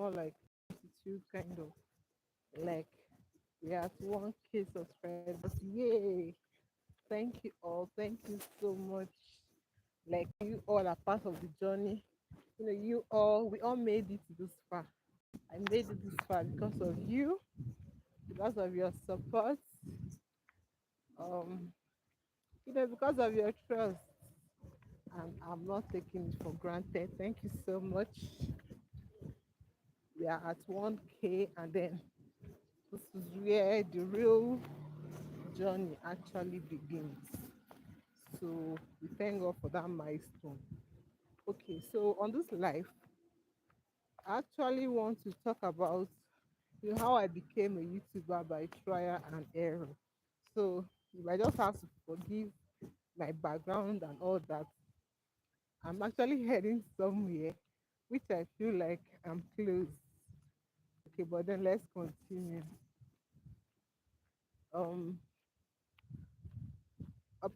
more like 22 kind of, like we are at 1K subscribers. Yay! Thank you all. Thank you so much. Like you all are part of the journey. You all, we all made it this far. I made it this far because of you, because of your support, um, because of your trust. And I'm not taking it for granted. Thank you so much. We are at 1K, and then this is where the real journey actually begins. So we thank God for that milestone. Okay, so on this life, I actually want to talk about how I became a YouTuber by trial and error. So if I just have to forgive my background and all that, I'm actually heading somewhere which I feel like I'm close. Okay, but then let's continue. Um,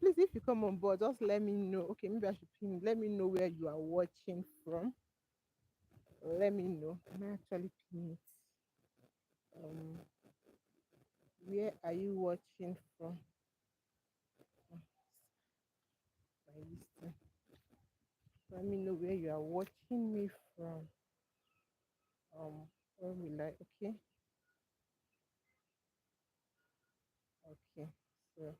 Please, if you come on board, just let me know. Okay, maybe I should pin. Let me know where you are watching from. Let me know. I'm actually pin it. Um, where are you watching from? Oh, my listen. Let me know where you are watching me from. Where will I? Okay, okay. So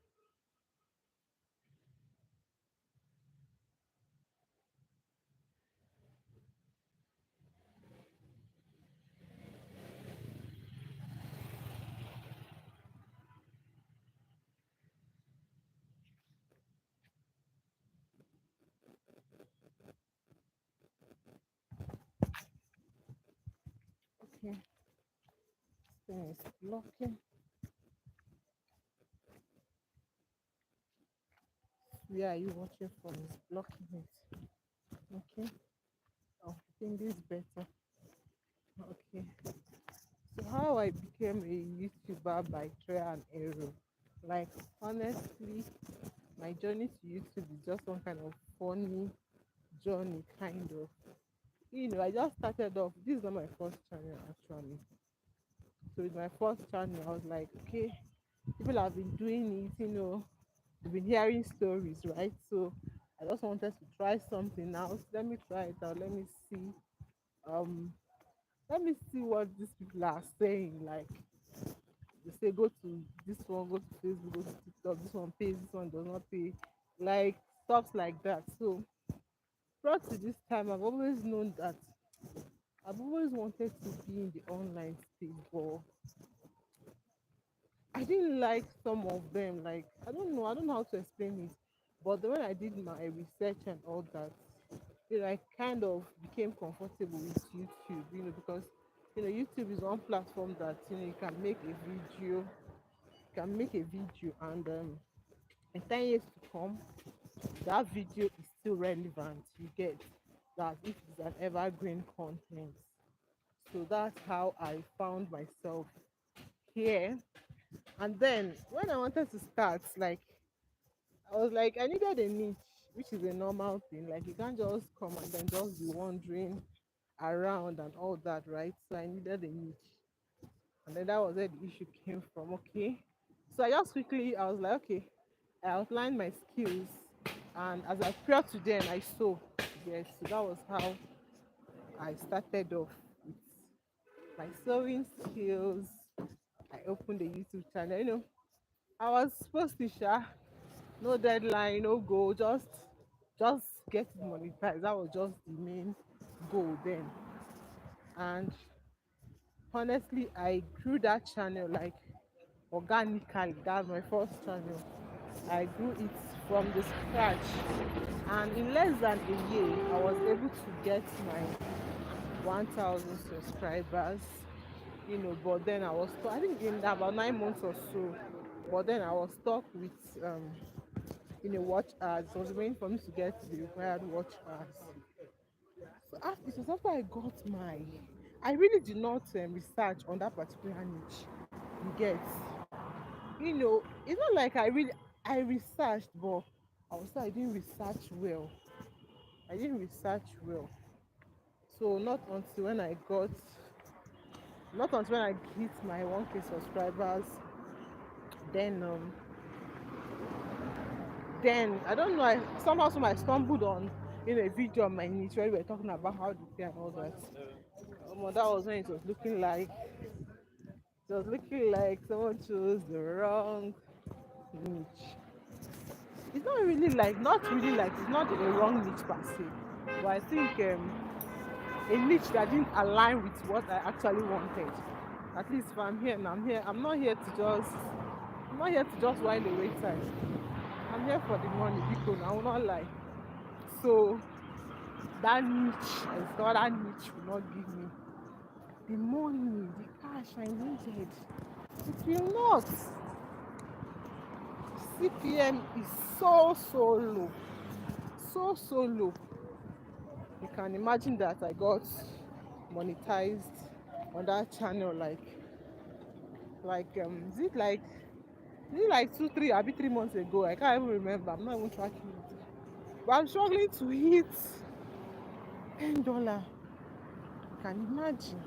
okay, this thing is blocking. Where are you watching from? It's blocking it. Okay. Oh, I think this is better. Okay. So how I became a YouTuber by trial and error. Like honestly, my journey to YouTube is just some kind of funny journey, kind of. I just started off. This is not my first channel actually. So with my first channel, I was like, okay, people have been doing it. We've been hearing stories, right? So I just wanted to try something else. Let me try it out. Um, let me see what these people are saying. Like they say go to this one, go to Facebook, go to TikTok, this one pays, this one does not pay, like stuff like that. So brought to this time, I've always known that I've always wanted to be in the online space, but I didn't like some of them. Like I don't know how to explain it. But then when I did my research and all that, I kind of became comfortable with YouTube, because YouTube is one platform that you can make a video, and in 10 years to come, that video is still relevant. You get that if it's an evergreen content. So that's how I found myself here. And then when I wanted to start, like I was like, I needed a niche, which is a normal thing. Like you can't just come and then just be wandering around and all that, right? So I needed a niche. And then that was where the issue came from. Okay. So I was like, okay, I outlined my skills, and as I prior to then I sew. Yes, so that was how I started off with my sewing skills. I opened a YouTube channel. I was supposed to share, no deadline, no goal, just get it monetized. That was just the main goal then. And honestly, I grew that channel like organically. That's my first channel. I grew it from the scratch, and in less than a year, I was able to get my 1,000 subscribers. But then I was stuck, I think in about 9 months or so. But then I was stuck with watch ads. It was waiting for me to get the required watch ads. So after it was after I got I really did not research on that particular niche. You get, it's not like I researched, but I didn't research well. I didn't research well. So not until when I got Not until when I hit my 1K subscribers, then I don't know. I somehow I stumbled on a video on my niche where we were talking about how to pay and all that. That was when it was looking like someone chose the wrong niche. It's not really like not really like it's not a wrong niche per se, but I think a niche that didn't align with what I actually wanted. At least if I'm here and I'm here, I'm not here to just while away time. I'm here for the money because I will not lie. So that niche, I thought that niche will not give me the money, the cash I needed. It will not. CPM is so low. So low. You can imagine that I got monetized on that channel is it like 2 3 maybe 3 months ago. I can't even remember. I'm not even tracking it, but I'm struggling to hit $10. You can imagine.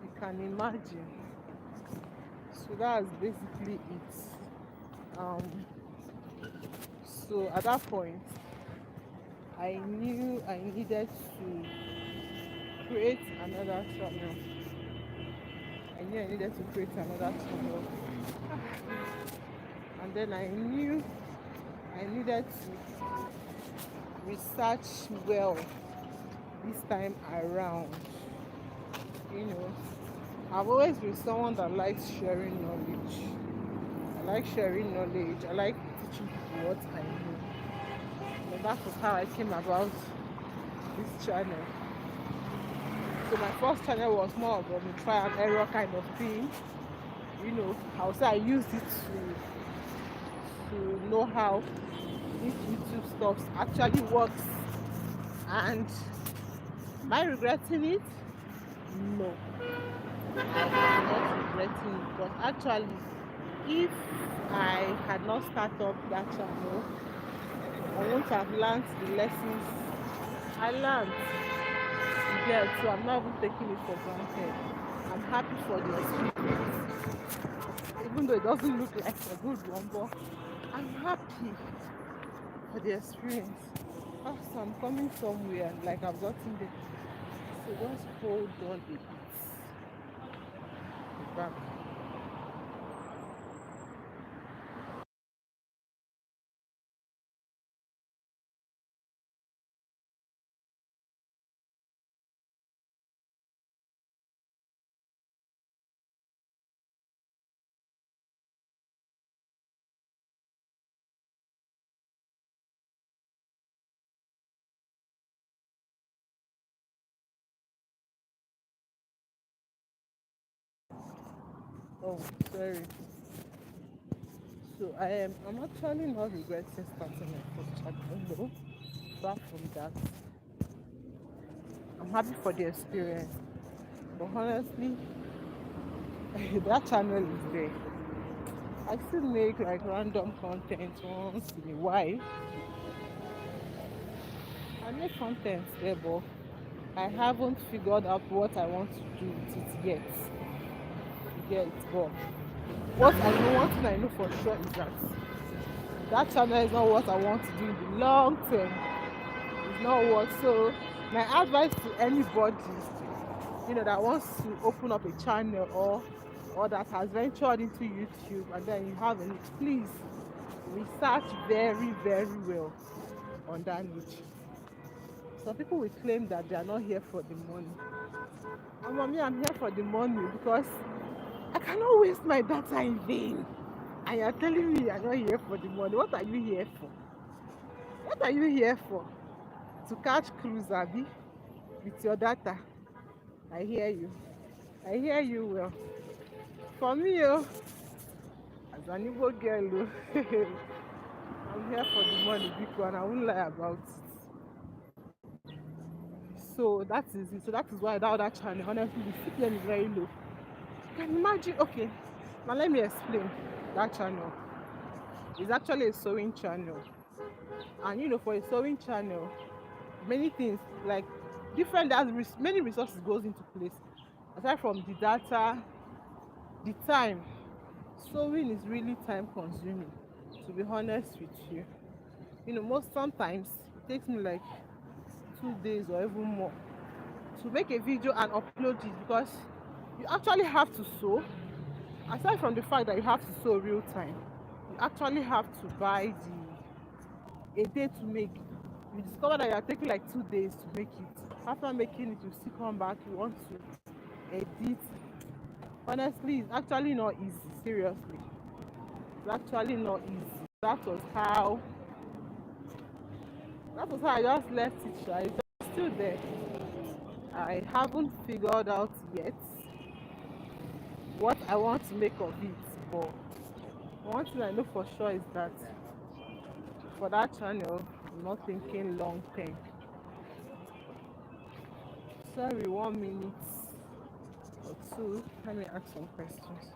You can imagine. So that's basically it. So at that point I knew I needed to create another channel. And then I knew I needed to research well this time around. You know, I've always been someone that likes sharing knowledge. I like teaching people what I know. And that was how I came about this channel. So my first channel was more of a try and error kind of thing. I would say I used it to know how this YouTube stuff actually works. And am I regretting it? No, I'm not regretting it. But actually, if I had not started up that channel, I wouldn't have learned the lessons I learned. So I'm not even taking it for granted. I'm happy for the experience, even though it doesn't look like a good one, but I'm happy for the experience. So I'm coming somewhere, like I've gotten there. So just hold on a bit. Back. Oh, sorry. So I'm actually not regretting starting my first channel. No. Apart from that, I'm happy for the experience. But honestly, that channel is there. I still make like random content once in a while. I make content there, but I haven't figured out what I want to do with it yet. But one thing I know for sure is that channel is not what I want to do in the long term. It's not what. So my advice to anybody, that wants to open up a channel or that has ventured into YouTube and then you have a niche, please research very, very well on that niche. Some people will claim that they are not here for the money. And for me, I'm here for the money because I cannot waste my data in vain. And you're telling me you're not here for the money. What are you here for? What are you here for? To catch cruise, Abby, with your data. I hear you. I hear you well. For me, as an Igbo girl, I'm here for the money, big one. I won't lie about it. So that is it. So that is why that other channel, honestly, the CPM is very low. You can imagine. Okay, now let me explain. That channel is actually a sewing channel, and for a sewing channel, many things like different, many resources goes into place. Aside from the data, the time, sewing is really time consuming, to be honest with you. Most sometimes it takes me like 2 days or even more to make a video and upload it, because you actually have to sew. Aside from the fact that you have to sew real time, you actually have to buy a day to make. You discover that you are taking like 2 days to make it. After making it, you still come back, you want to edit. Honestly, it's actually not easy. Seriously, it's actually not easy. That was how I just left it. It's still there. I haven't figured out yet what I want to make of it, but one thing I know for sure is that for that channel, I'm not thinking long term. Sorry, 1 minute or two. Let me ask some questions.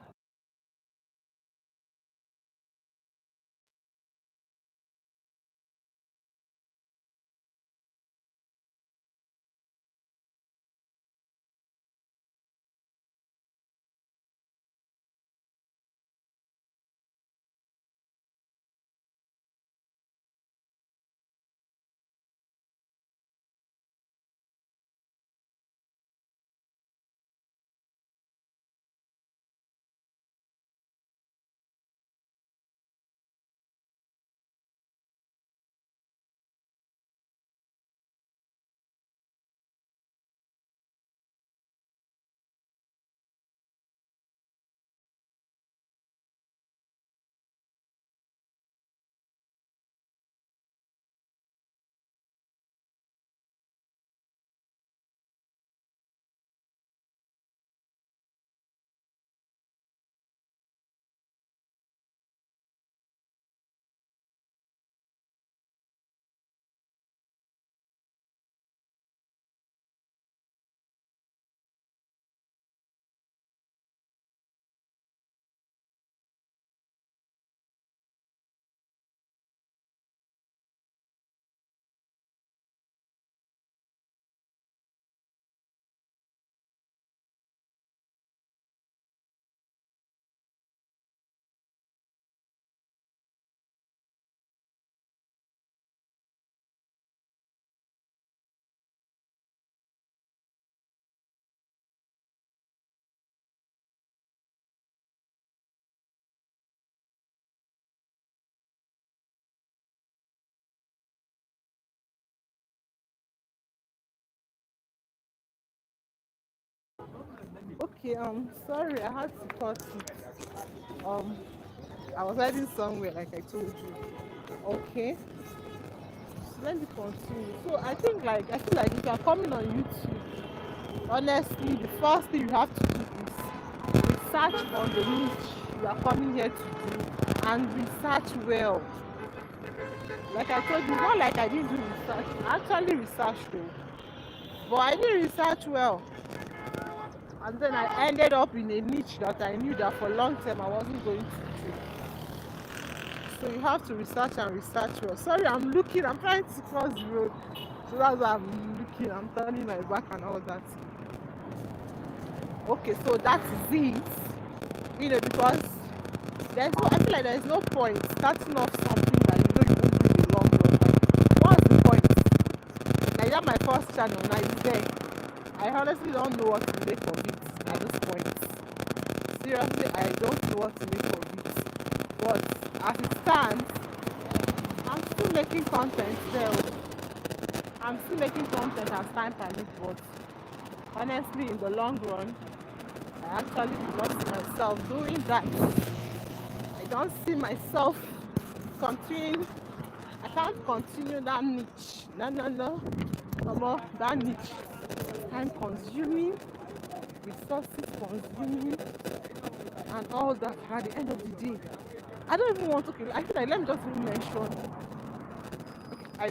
Okay, sorry, I had to cut it. Um, I was heading somewhere, like I told you. Okay, so let me continue. So I feel like if you are coming on YouTube, honestly, the first thing you have to do is research on the niche you are coming here to do, and research well. Like I told you, it's not like I didn't do research. I actually researched though, but I didn't research well. And then I ended up in a niche that I knew that for long term I wasn't going to do. So you have to research and research well. Sorry, I'm trying to cross the road. So that's why I'm looking, I'm turning my back and all that. Okay, so that is it. Because I feel like there's no point starting off something that you won't do in the long run. Like, what's the point? Like that my first channel now is there. I honestly don't know what to make of it at this point. Seriously, I don't know what to make of it. But as it stands, I'm still making content still. I'm still making content as time permits, but honestly, in the long run, I actually do not see myself doing that. I don't see myself continuing. I can't continue that niche. No, no, no. No more. That niche. Time consuming, resources consuming, and all that at the end of the day. I don't even want to kill. I feel like let me just even mention. I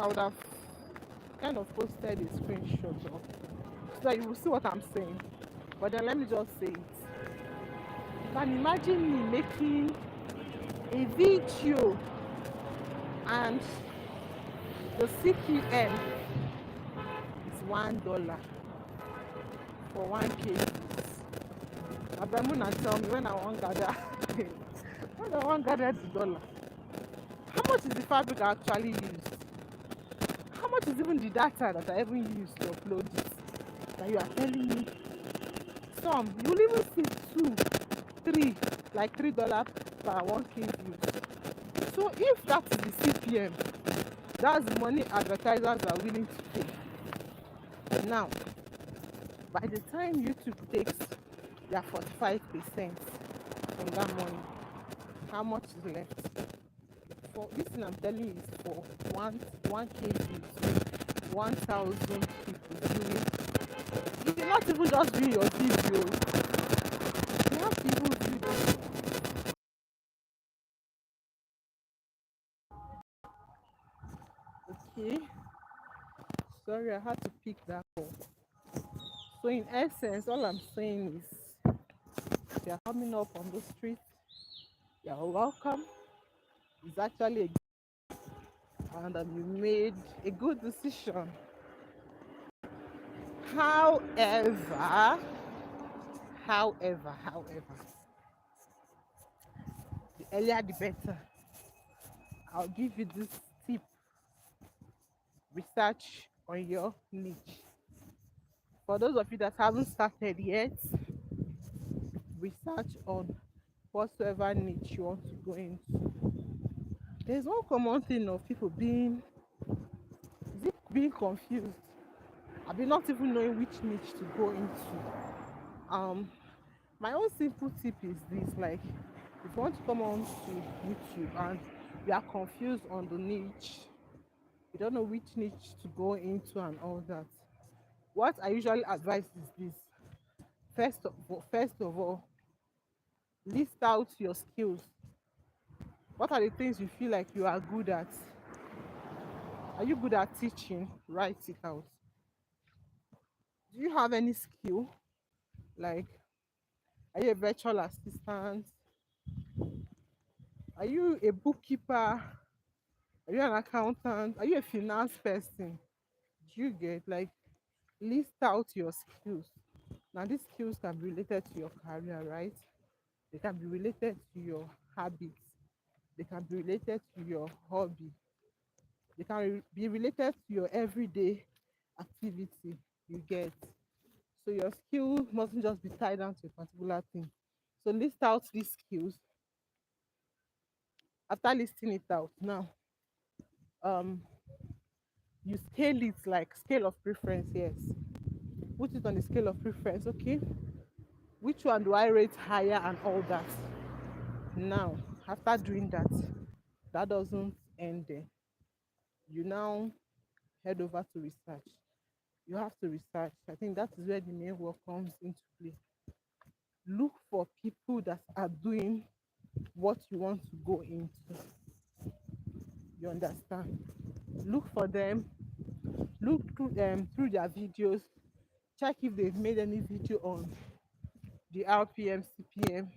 would have kind of posted a screenshot of so that you will see what I'm saying. But then let me just say it. You can imagine me making a video and the CPM is $1 for 1 kg. Abemuna tell me when I want gather when I want gather the dollar. How much is the fabric I actually used? How much is even the data that I even used to upload it? That you are telling me some you will even see two, three, like $3 per 1 kg. So if that is the CPM, that's the money advertisers are willing to pay. Now, by the time YouTube takes their 45% from that money, how much is left? For this thing I'm telling you is for one kg, 1,000 people viewing. You cannot even just view your video. You have to even view them. Okay. Sorry, I had to pick that up. So in essence, all I'm saying is if you're coming up on the street, you're welcome. It's actually and you made a good decision. However, however, the earlier the better. I'll give you this tip: research on your niche. For those of you that haven't started yet, research on whatsoever niche you want to go into. There's one common thing of people being confused. I've been not even knowing which niche to go into. Um, my own simple tip is this: like, if you want to come on to YouTube and you are confused on the niche, you don't know which niche to go into and all that. What I usually advise is this: first of all, list out your skills. What are the things you feel like you are good at? Are you good at teaching? Write it out. Do you have any skill? Like, are you a virtual assistant? Are you a bookkeeper? Are you an accountant? Are you a finance person? Do you get, like, list out your skills? Now, these skills can be related to your career, right? They can be related to your habits. They can be related to your hobby. They can be related to your everyday activity. You get. So your skill mustn't just be tied down to a particular thing. So list out these skills. After listing it out, now um you scale it, like scale of preference. Yes, put it on the scale of preference. Okay, which one do I rate higher and all that? Now, after doing that, that doesn't end there. You now head over to research. You have to research. I think that is where the main work comes into play. Look for people that are doing what you want to go into. You understand? Look for them. Look through their videos. Check if they've made any video on the RPM, CPM.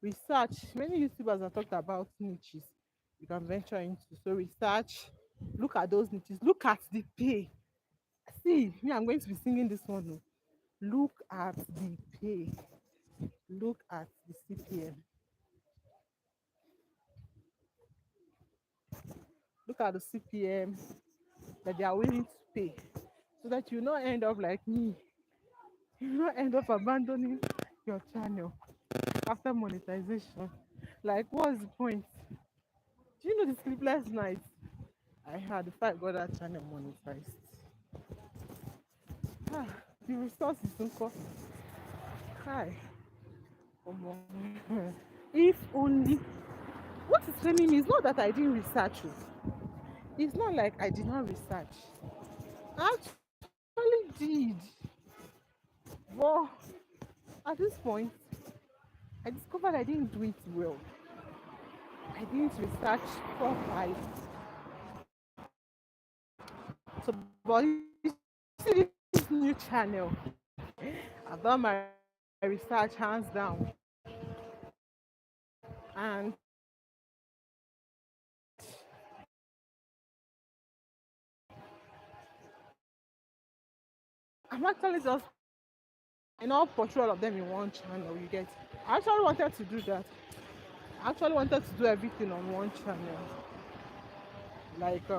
Research. Many YouTubers have talked about niches you can venture into. So research. Look at those niches. Look at the pay. See, me, I'm going to be singing this one. Oh. Look at the pay. Look at the CPM. Look at the CPM that they are willing to pay, so that you not end up like me. You not end up abandoning your channel after monetization. Like, what's the point? Do you know the sleepless nights I had before I got that channel monetized? Ah, the resources don't cost high. If only. What is telling me is not that I didn't research. Oh. It's not like I did not research. I actually did. But at this point, I discovered I didn't do it well. I didn't research properly. So, but you see this new channel, I've done my research hands down, and I'm actually just portray all of them in one channel. You get? I actually wanted to do that. I actually wanted to do everything on one channel. Like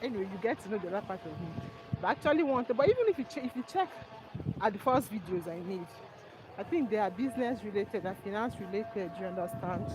anyway, you get to know the other part of me. But I actually wanted, but even if you check at the first videos I made, I think they are business related and finance related. You understand?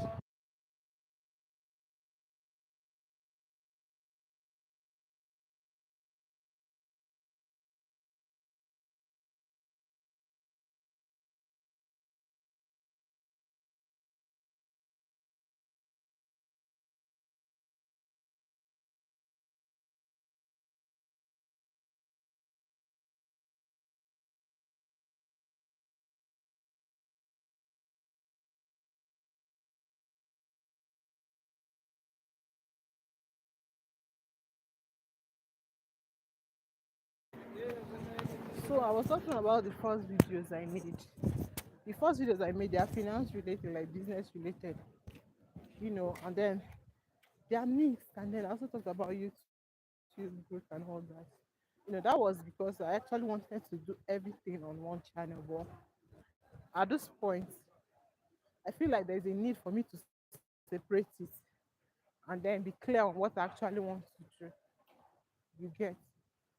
So I was talking about the first videos I made. The first videos I made, they are finance related, like business related, and then they are mixed. And then I also talked about YouTube growth and all that. That was because I actually wanted to do everything on one channel. But at this point, I feel like there's a need for me to separate it and then be clear on what I actually want to do. You get?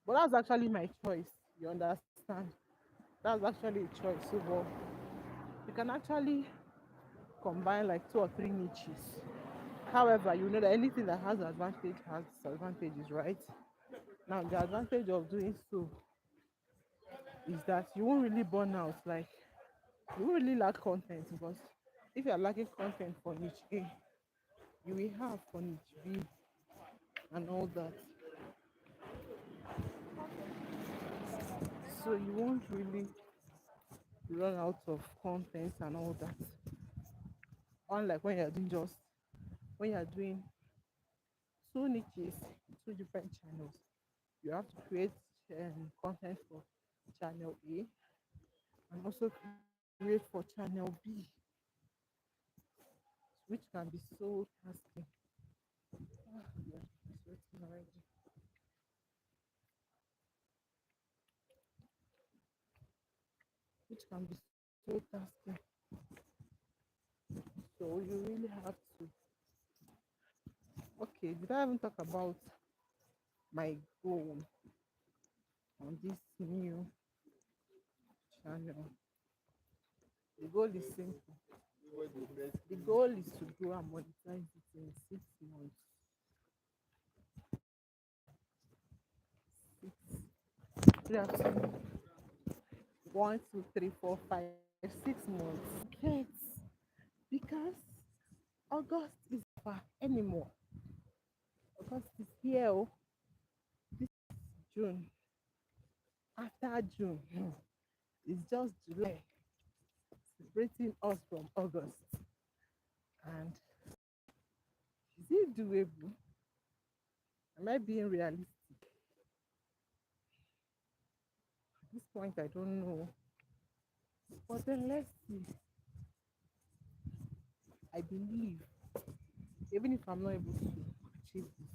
But that's actually my choice. You understand? That's actually a choice. So, but you can actually combine like two or three niches. However, you know that anything that has advantage has disadvantages, right? Now, the advantage of doing so is that you won't really burn out. Like, you won't really lack content because if you're lacking content for niche A, you will have for niche B and all that. So you won't really run out of content and all that. Unlike when you're doing two niches, two different channels, you have to create content for channel A and also create for channel B, which can be so tasking. Ah, yeah, I'm sweating already. Which can be so tasking. So you really have to. Okay, did I even talk about my goal on this new channel? The goal is simple. The goal is to grow and monetize it in 6 months. Six. We have to 1, 2, 3, 4, 5, 6 months. Kids, because August is far anymore. August is here. Oh, June. After June, it's just July separating us from August. And is it doable? Am I being realistic? At this point, I don't know. But then let's see. I believe, even if I'm not able to achieve this,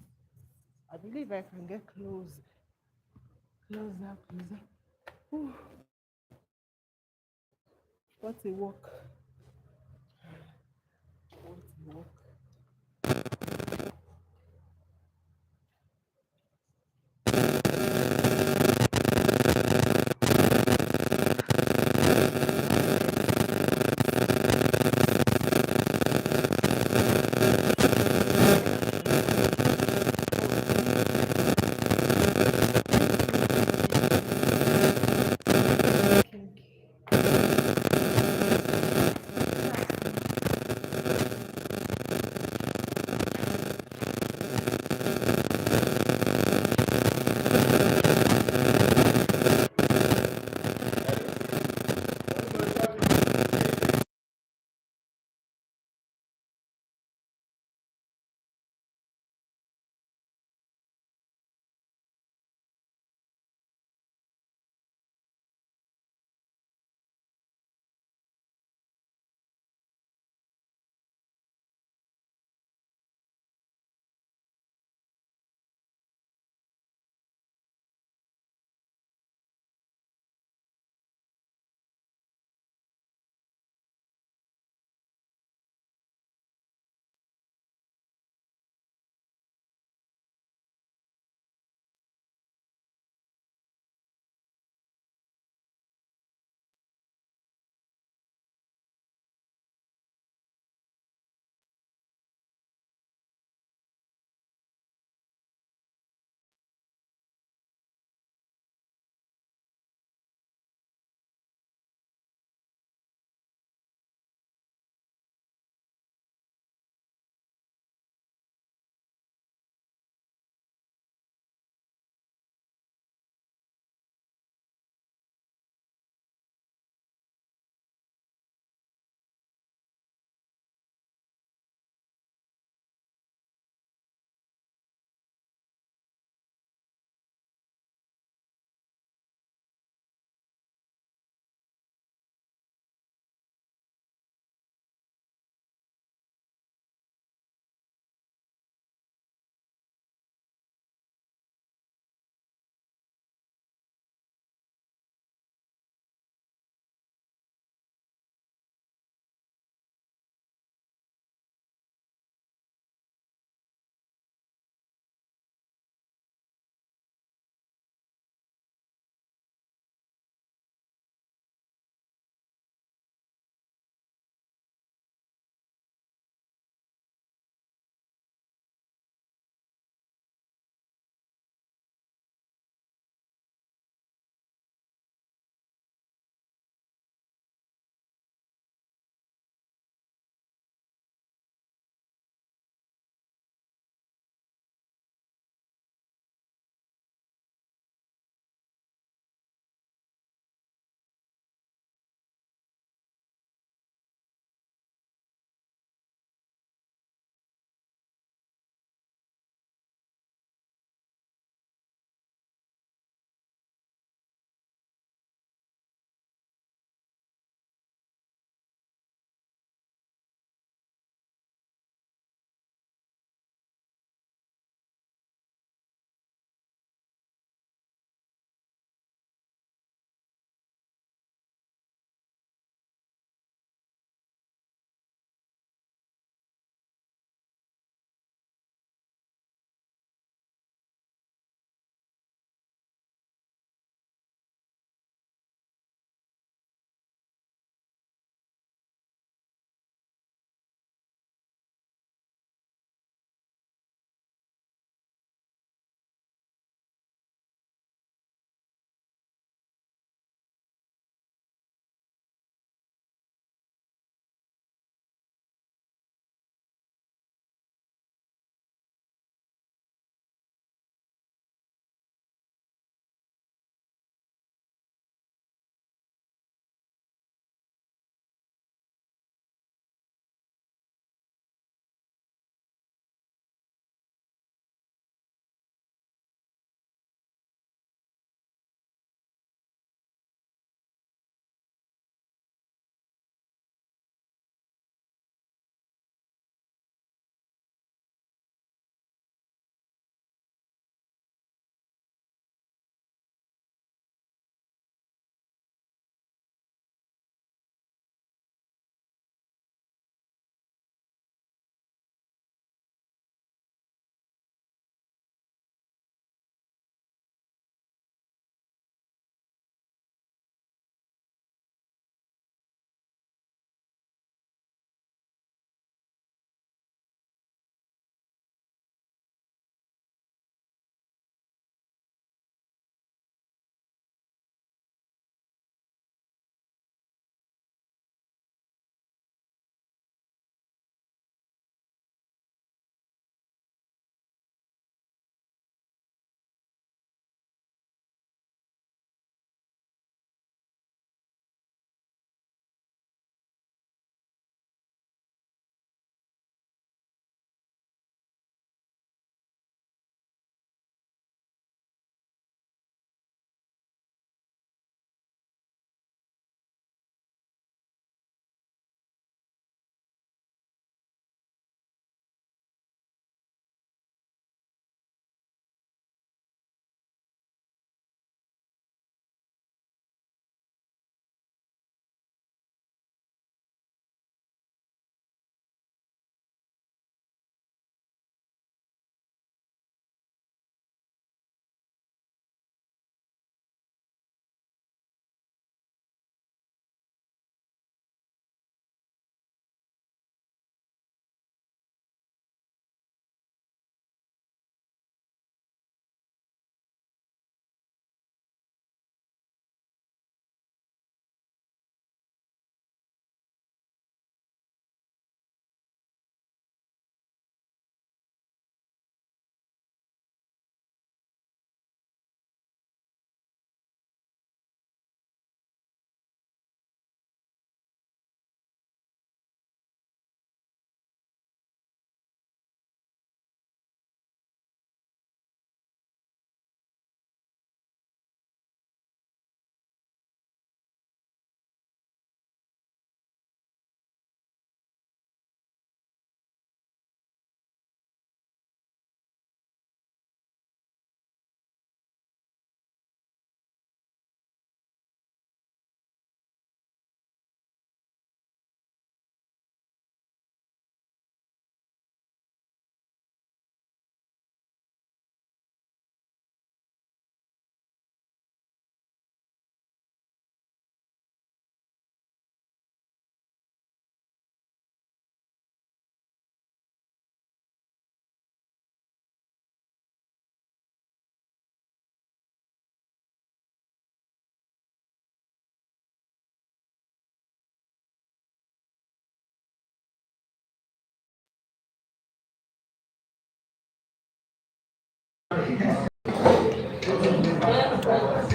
I believe I can get closer. Ooh, what a walk. What a walk.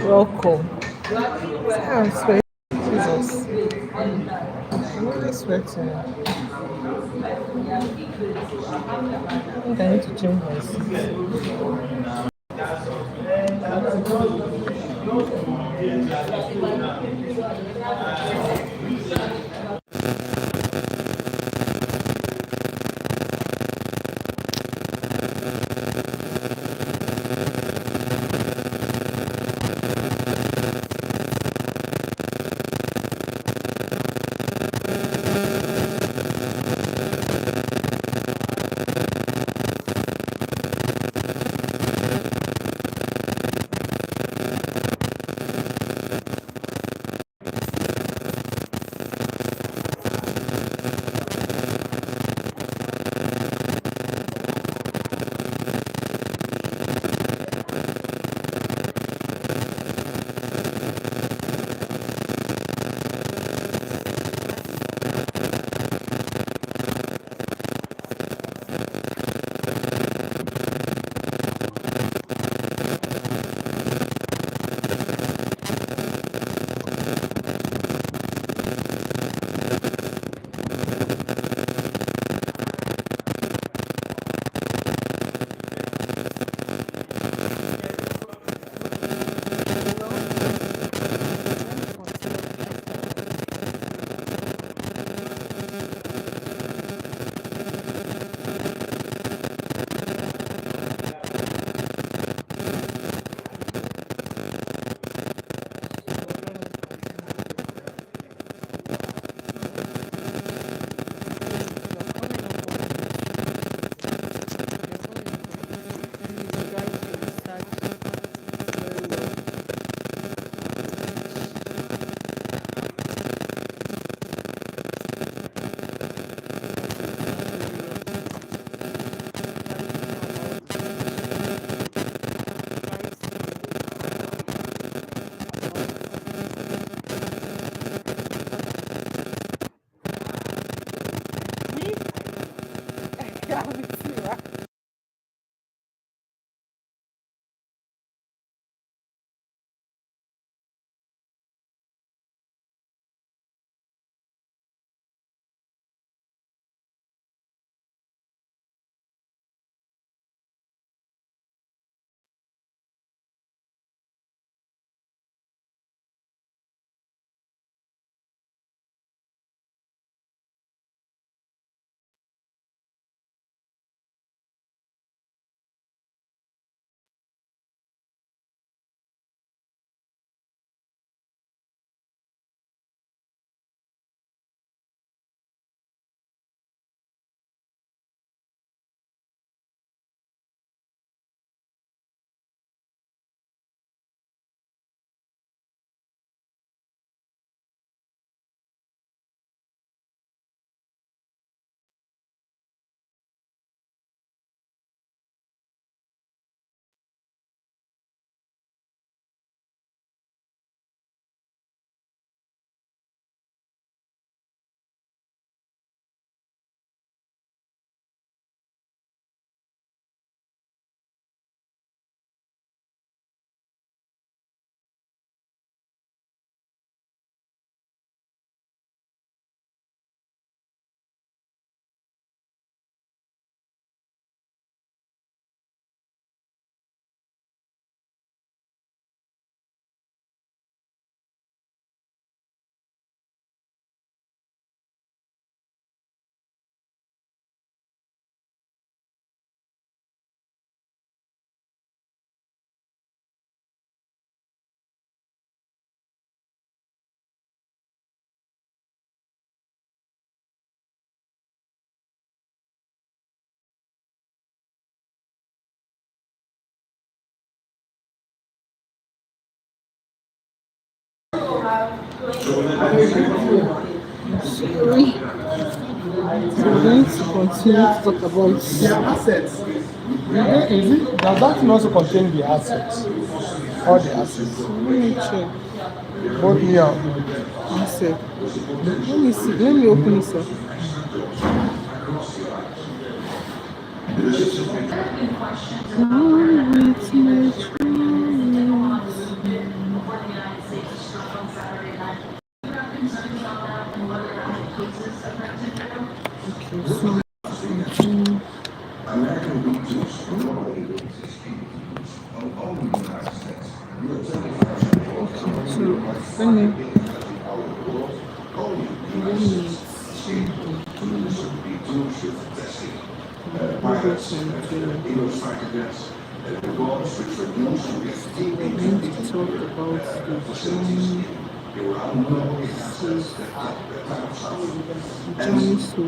Welcome. I'm sweating. Jesus. I'm really sweating. I think I need to change my seat. Yeah, me too, right? Sorry. So we're going to continue to talk about Their assets. Is it, does that thing also contain the assets? All the assets. so let me check. Both me and One sec. Let me see. Let me open this up. With my dreams. Okay, so continue. Okay, so let me we're going to talk about the journey so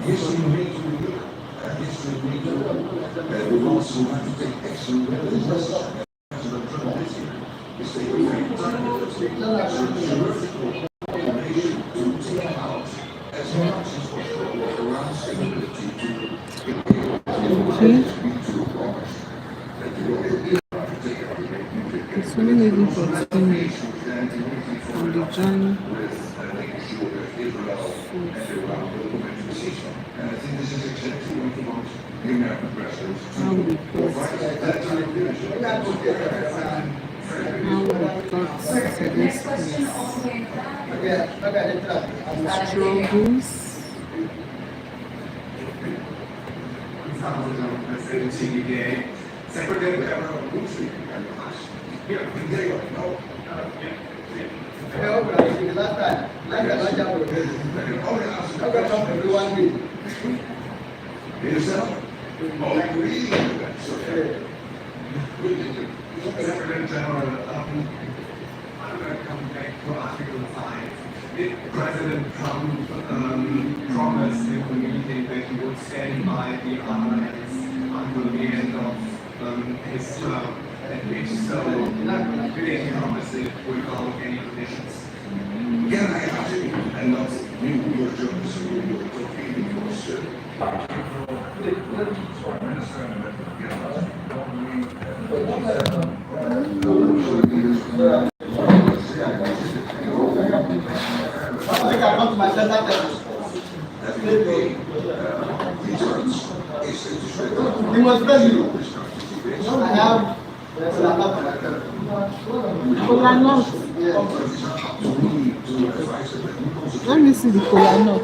okay. It's only maybe continue on the journey. How we got to this place. The struggles. Did President Trump promise in the meeting that he would stand by the allies until the end of his term? And if so, did he promise it without any conditions? Yeah, I actually, and not new York Jones, New York You must tell you. I have cola nut. Let me see the cola nut.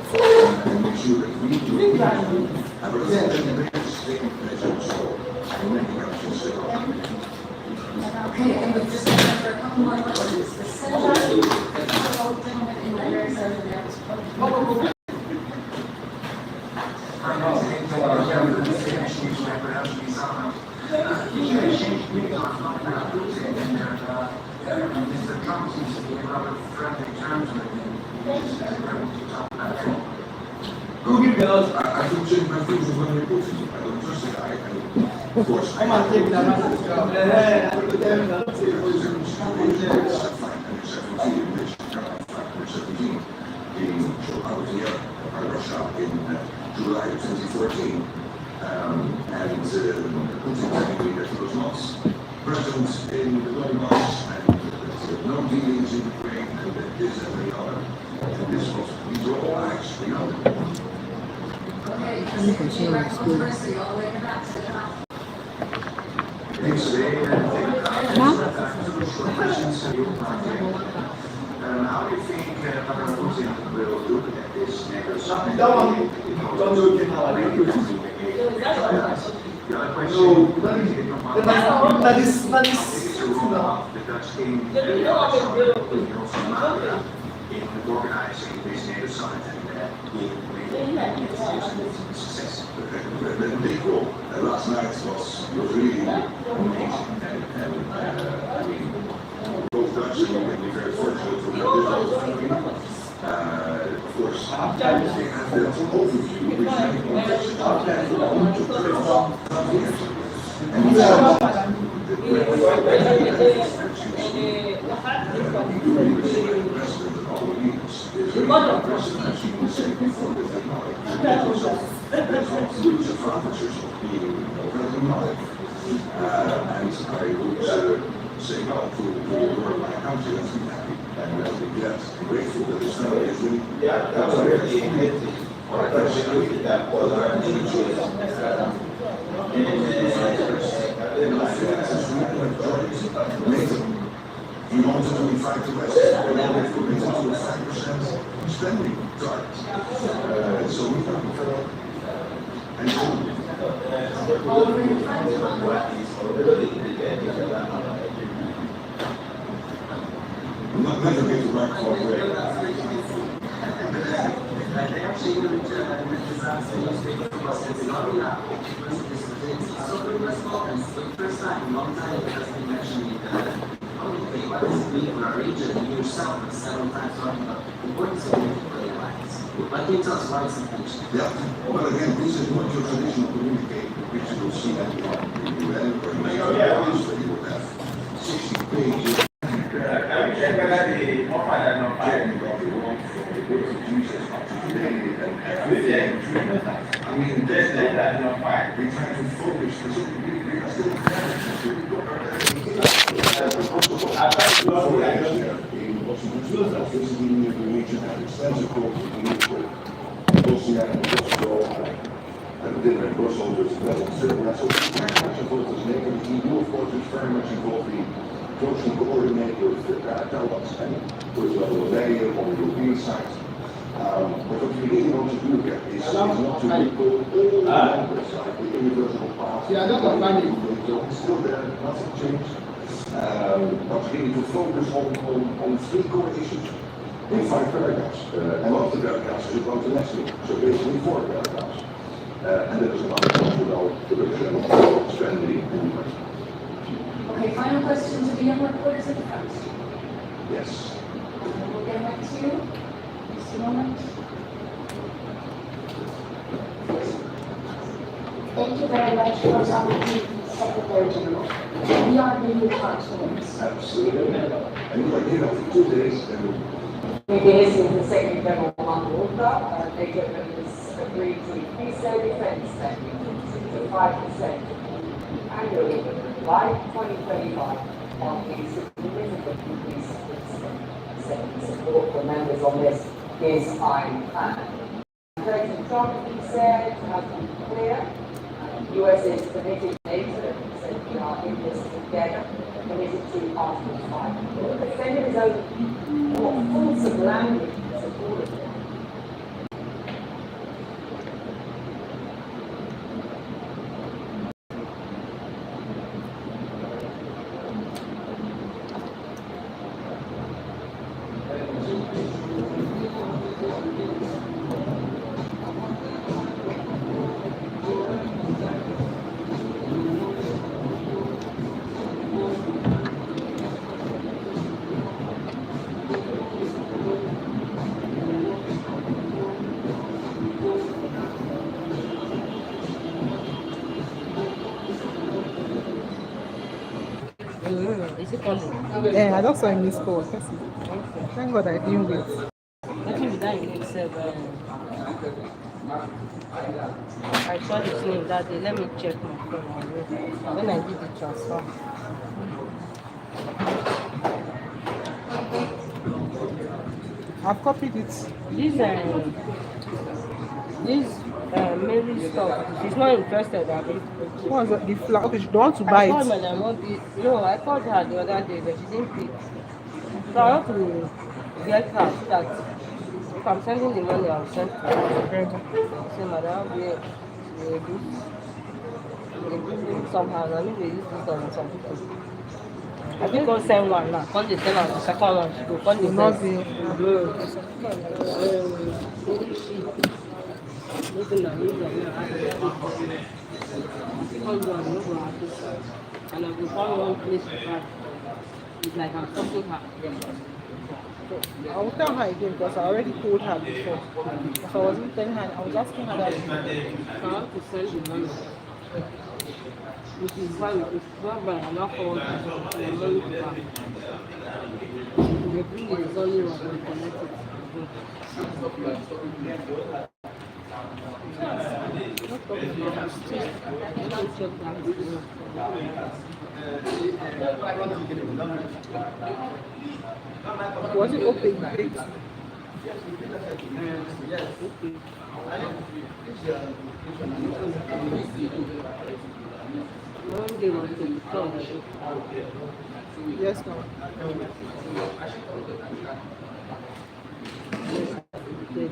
Mr. Trump seems to be in rather friendly terms with him. I don't change my views when I put it. I don't trust the guy. Of course, I might take that. By Russia in July 2014, and Putin technically that he was not present in the Donbass, and no dealings in Ukraine, and this and the other. And this was, these were all actually how do you think Putin will look at this negotiation? Don't do it now. The other question, that is the Dutch king in organizing this NATO summit and being success. The big goal last night was really amazing, and I mean, both Dutch can be very fortunate to have this. Of course, they have built an overview which say no to work my country and be happy. And yes, grateful that this family is really We want to fight the West. We have committed to a 5% spending target. So we can develop and not never get the right cooperation. Yeah, but again, this is not your traditional communicator, which you will see that you have 60 pages. I mean, we try to focus specifically. We are still visiting the region and extensive cooperation with Bosnia and Kosovo and dinner in Brussels with Netherlands. So very much involved as NATO. The EU, of course, is very much involved in closely coordinate with the Taliban and with Romania on the European side. But what we really want to do here is not to recall all the members, like the universal party. It's still there, nothing changed. But really to focus on three core issues in 5 paragraphs. And one of the paragraphs is about the next week, so basically 4 paragraphs. And that is about production of spending. Okay, final question to the young reporters at the front. Yes. And we'll get back to you. Just a moment. Thank you very much for talking to Secretary General. We are really cartoons. Absolutely. And you are here for 2 days and This is the Secretary General Malta. They has agreed to increase their defence spending to 5% annually by 2035 on a significant increase in spending. Support for members on this is high. President Trump, he said, has been clear. The US is committed to NATO, said we are in this together, committed to Article 5. The defending his own fulsome language in support of it. Is it calling? Yeah, I just saw a missed call. Thank God I didn't wait. Actually, that in itself, I saw his name that day. Let me check my phone when I did the transfer. I've copied it. This Mary stuff, she's not interested in it. What's the flower? Okay, she don't want to I buy called it. Madam Obi. No, I called her the other day, but she didn't pick. So I want to get her so that if I'm sending the money, I'll send to her. So Madam Obi, they do somehow. I mean, they use this on some people. I think I'll send one now. Come they send out the second one. She go come the Will not first. be. And I will find one place to find. It's like I'm talking her. I will tell her again because I already told her before. If I wasn't telling her, I was asking her that. I want to send the money. Which is why it's not by an offer the money to her. The bill is only what we connected. Not talking about her still. I don't check that. Was it open? Okay. One day was to come. Yes, ma'am. Good.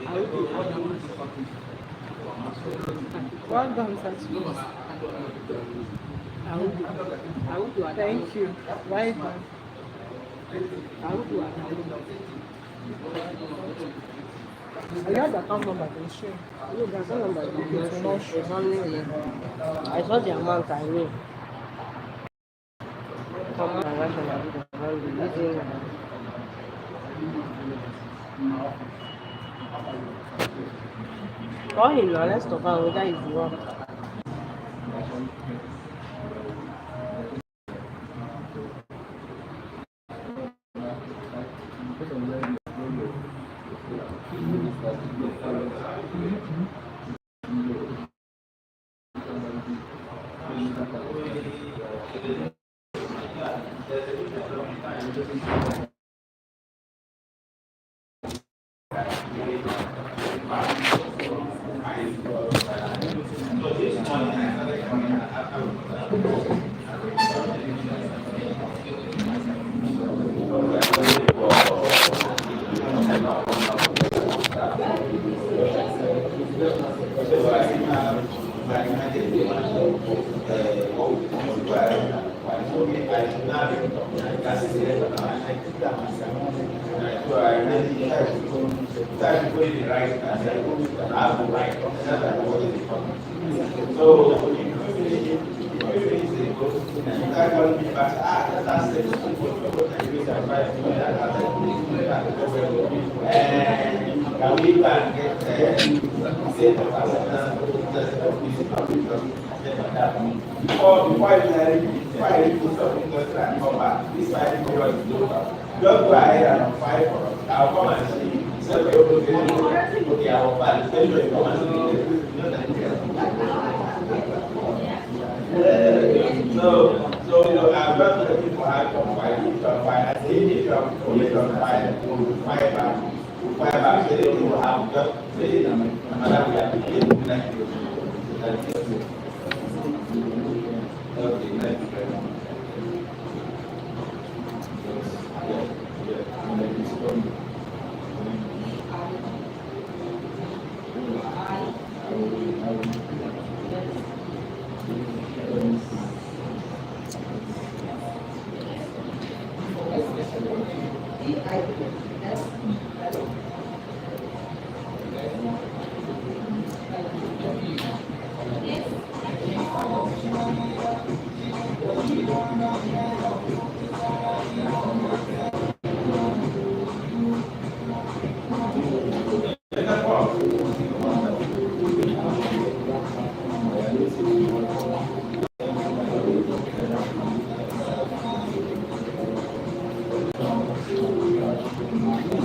I will do. Well done, Sasha. I will do. I will do. Thank you. Well done. I will do. I got the account number to show. No, the account number is Okay, not so sure. not sure. It's only here. I saw the amount I know. Come transaction I did on using call him now. Let's talk about whether he's the one.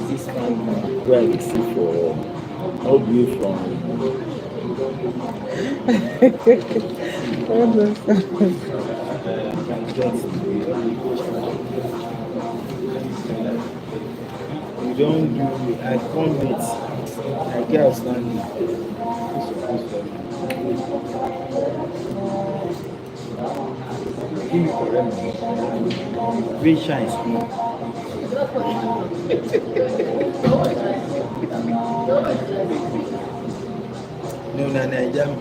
This one where I see for all the way from we don't do I can't meet I get outstanding. Give me correct money. Which shines more. No, no, no,